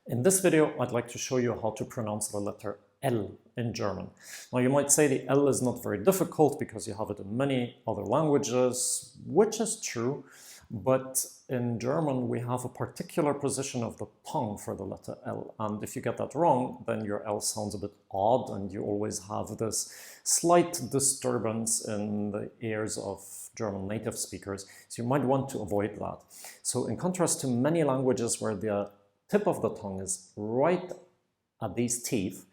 In this video, I'd like to show you how to pronounce the letter L in German. Now, you might say the L is not very difficult because you have it in many other languages, which is true, but in German we have a particular position of the tongue for the letter L, and if you get that wrong, then your L sounds a bit odd and you always have this slight disturbance in the ears of German native speakers, so you might want to avoid that. So in contrast to many languages where the tip of the tongue is right at these teeth,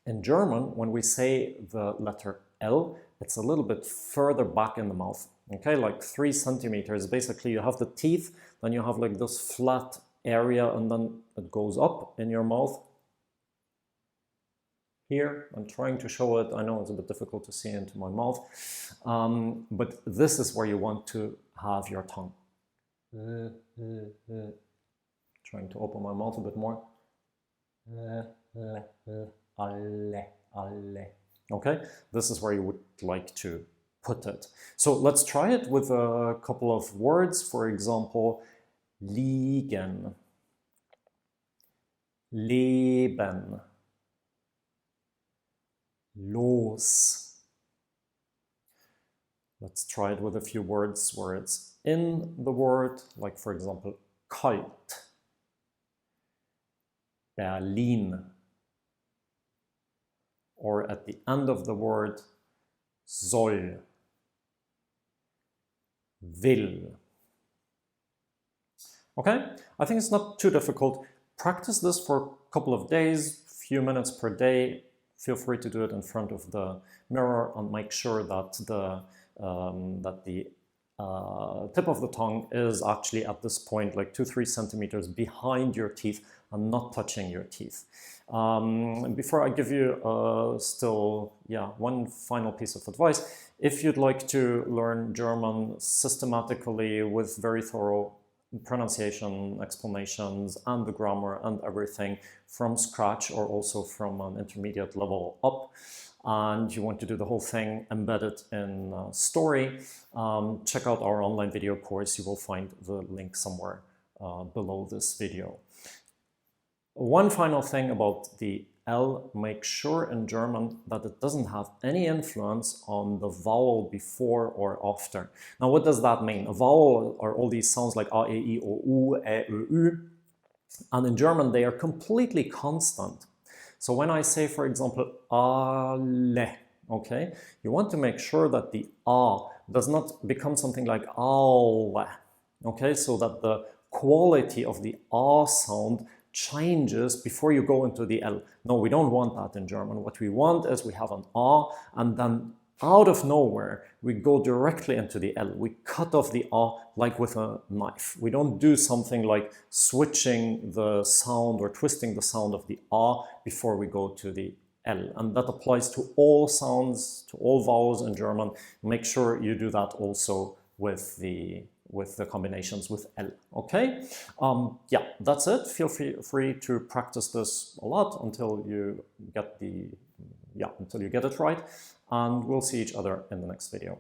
in German, when we say the letter L, it's a little bit further back in the mouth, okay, like 3 centimeters. Basically, you have the teeth, then you have like this flat area, and then it goes up in your mouth. Here, I'm trying to show it. I know it's a bit difficult to see into my mouth, but this is where you want to have your tongue. Trying to open my mouth a bit more. Okay, this is where you would like to put it. So let's try it with a couple of words. For example, liegen, leben, los. Let's try it with a few words where it's in the word, like for example, kalt, Berlin, or at the end of the word, soll, will. Okay, I think it's not too difficult. Practice this for a couple of days, few minutes per day. Feel free to do it in front of the mirror and make sure that the tip of the tongue is actually at this point like 2-3 centimeters behind your teeth and not touching your teeth. Before I give you one final piece of advice, if you'd like to learn German systematically with very thorough pronunciation, explanations, and the grammar and everything from scratch, or also from an intermediate level up, and you want to do the whole thing embedded in Story, check out our online video course. You will find the link somewhere below this video. One final thing about the L, make sure in German that it doesn't have any influence on the vowel before or after. Now, what does that mean? A vowel are all these sounds like A, E, I, O, U, E, Ö, Ü, and in German they are completely constant. So when I say, for example, alle, okay, you want to make sure that the A does not become something like alle, okay, so that the quality of the A sound changes before you go into the L. No, we don't want that in German. What we want is we have an A, and then out of nowhere, we go directly into the L. We cut off the A like with a knife. We don't do something like switching the sound or twisting the sound of the A before we go to the L. And that applies to all sounds, to all vowels in German. Make sure you do that also with the combinations with L, okay? Yeah, that's it. Feel free to practice this a lot until you get it right, and we'll see each other in the next video.